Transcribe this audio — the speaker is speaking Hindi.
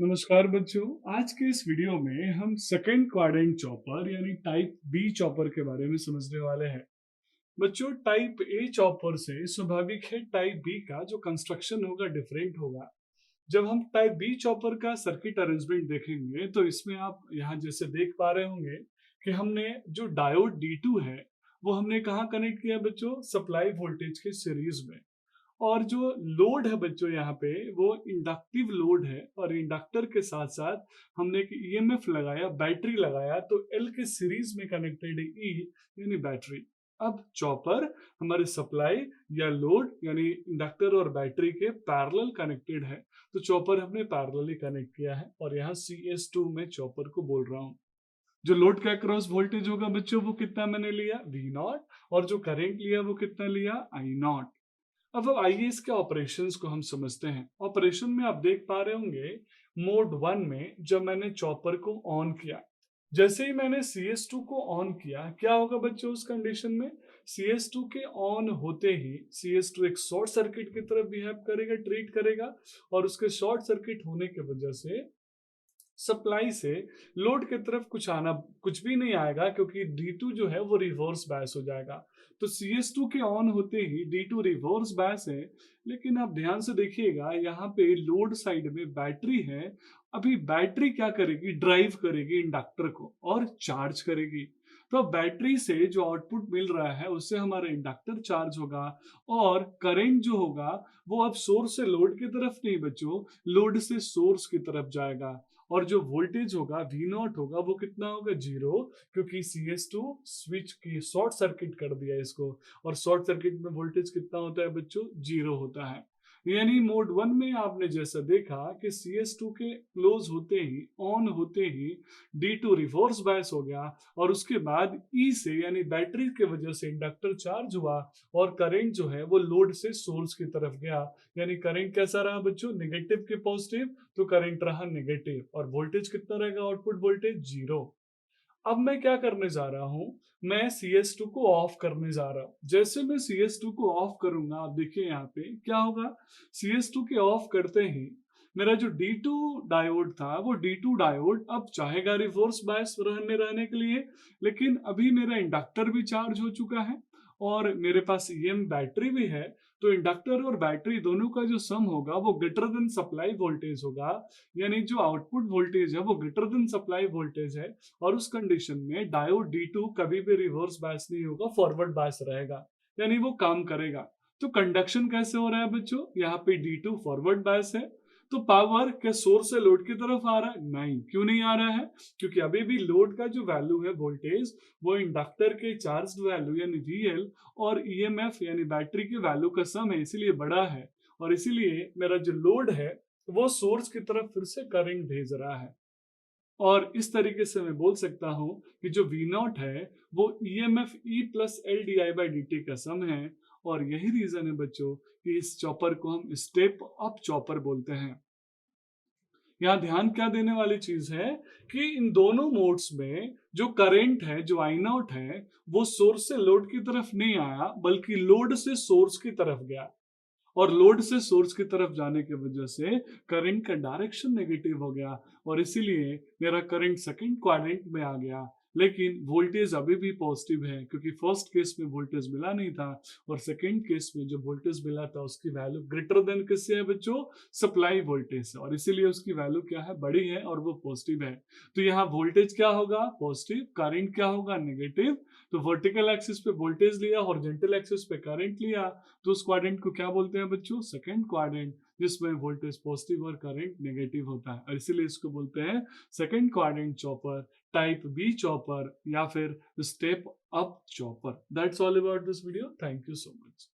नमस्कार बच्चों। आज के इस वीडियो में हम सेकंड क्वाड्रेंट चॉपर यानी टाइप बी चॉपर के बारे में समझने वाले हैं। बच्चों, टाइप ए चॉपर से स्वाभाविक है टाइप बी का जो कंस्ट्रक्शन होगा डिफरेंट होगा। जब हम टाइप बी चॉपर का सर्किट अरेंजमेंट देखेंगे तो इसमें आप यहाँ जैसे देख पा रहे होंगे कि हमने जो डायोड D2 है वो हमने कहाँ कनेक्ट किया बच्चों, सप्लाई वोल्टेज के सीरीज में। और जो लोड है बच्चों यहाँ पे वो इंडक्टिव लोड है और इंडक्टर के साथ साथ हमने एक ईएमएफ लगाया, बैटरी लगाया, तो एल के सीरीज में कनेक्टेड है ई यानी बैटरी। अब चॉपर हमारे सप्लाई या लोड यानी इंडक्टर और बैटरी के पैरेलल कनेक्टेड है, तो चॉपर हमने पैरेलली कनेक्ट किया है और यहाँ CS2 में चॉपर को बोल रहा हूँ। जो लोड का क्रॉस वोल्टेज होगा बच्चों वो कितना मैंने लिया, V0, और जो करंट लिया वो कितना लिया, I0। अब आइए इसके ऑपरेशंस को हम समझते हैं। ऑपरेशन में आप देख पा रहे होंगे मोड 1 में जब मैंने चॉपर को ऑन किया, जैसे ही मैंने CS2 को ऑन किया, क्या होगा बच्चों उस कंडीशन में, CS2 के ऑन होते ही CS2 एक शॉर्ट सर्किट की तरफ बिहेव करेगा, ट्रीट करेगा, और उसके शॉर्ट सर्किट होने की वजह से सप्लाई से लोड की तरफ कुछ भी नहीं आएगा, क्योंकि D2 जो है वो रिवर्स बायस हो जाएगा। तो CS2 के ऑन होते ही D2 रिवर्स बायस है। लेकिन आप ध्यान से देखिएगा यहाँ पे लोड साइड में बैटरी है। अभी बैटरी क्या करेगी, ड्राइव करेगी इंडक्टर को और चार्ज करेगी। तो बैटरी से जो आउटपुट मिल रहा है उससे हमारा इंडक्टर चार्ज होगा, और करंट जो होगा वो अब सोर्स से लोड की तरफ नहीं बच्चों, लोड से सोर्स की तरफ जाएगा। और जो वोल्टेज होगा V0 होगा वो कितना होगा, 0, क्योंकि CS2 स्विच की शॉर्ट सर्किट कर दिया इसको, और शॉर्ट सर्किट में वोल्टेज कितना होता है बच्चों, 0 होता है। यानी मोड 1 में आपने जैसा देखा कि CS2 के क्लोज होते ही, ऑन होते ही D2 रिवर्स बायस हो गया, और उसके बाद E से यानी बैटरी के वजह से इंडक्टर चार्ज हुआ, और करंट जो है वो लोड से सोर्स की तरफ गया। यानी करंट कैसा रहा बच्चों, नेगेटिव के पॉजिटिव, तो करंट रहा नेगेटिव, और वोल्टेज कितना रहेगा, आउटपुट वोल्टेज 0। अब मैं क्या करने जा रहा हूं, मैं CS2 को ऑफ करने जा रहा हूं। जैसे मैं CS2 को ऑफ करूंगा, आप देखिए यहाँ पे क्या होगा, CS2 के ऑफ करते ही मेरा जो D2 डायोड था वो D2 डायोड अब चाहेगा रिवर्स बायस रहने के लिए, लेकिन अभी मेरा इंडक्टर भी चार्ज हो चुका है और मेरे पास EM बैटरी भी है। तो इंडक्टर और बैटरी दोनों का जो सम होगा वो ग्रेटर देन सप्लाई वोल्टेज होगा, यानी जो आउटपुट वोल्टेज है वो ग्रेटर देन सप्लाई वोल्टेज है। और उस कंडीशन में डायोड D2 कभी भी रिवर्स बायस नहीं होगा, फॉरवर्ड बायस रहेगा, यानी वो काम करेगा। तो कंडक्शन कैसे हो रहा है बच्चों, यहाँ पे D2 फॉरवर्ड बायस है, तो पावर के सोर्स से लोड की तरफ आ रहा है, नहीं, क्यों नहीं आ रहा है, क्योंकि अभी भी लोड का जो वैल्यू है वोल्टेज वो इंडक्टर के चार्ज वैल्यू यानी VL और EMF यानी बैटरी के वैल्यू का सम है, इसीलिए बड़ा है। और इसीलिए मेरा जो लोड है वो सोर्स की तरफ फिर से करंट भेज रहा है। और इस तरीके से मैं बोल सकता हूं कि जो V0 है वो EMF E प्लस LdI/dt का सम है। और यही रीजन है बच्चों कि इस चॉपर को हम स्टेप अप चॉपर बोलते हैं। यहाँ ध्यान क्या देने वाली चीज है कि इन दोनों मोड्स में जो करंट है, जो I0 है, वो सोर्स से लोड की तरफ नहीं आया बल्कि लोड से सोर्स की तरफ गया, और लोड से सोर्स की तरफ जाने की वजह से करंट का डायरेक्शन नेगेटिव हो गया, और इसीलिए मेरा करंट सेकंड क्वाड्रेंट में आ गया। लेकिन वोल्टेज अभी भी पॉजिटिव है, क्योंकि फर्स्ट केस में वोल्टेज मिला नहीं था, और सेकंड केस में जो वोल्टेज मिला था उसकी वैल्यू ग्रेटर देन किससे है बच्चों, सप्लाई वोल्टेज से, और इसीलिए उसकी वैल्यू क्या है, बड़ी है और वो पॉजिटिव है। तो यहाँ वोल्टेज क्या होगा, पॉजिटिव, करंट क्या होगा, नेगेटिव। तो वर्टिकल एक्सिस पे वोल्टेज लिया, हॉरिजॉन्टल एक्सिस पे करंट लिया, तो उस क्वाड्रेंट को क्या बोलते हैं बच्चों, सेकंड क्वाड्रेंट, जिसमें वोल्टेज पॉजिटिव और करंट नेगेटिव होता है, और इसीलिए इसको बोलते हैं second quadrant chopper, type B chopper, या फिर step up chopper. That's all about this video. Thank you so much.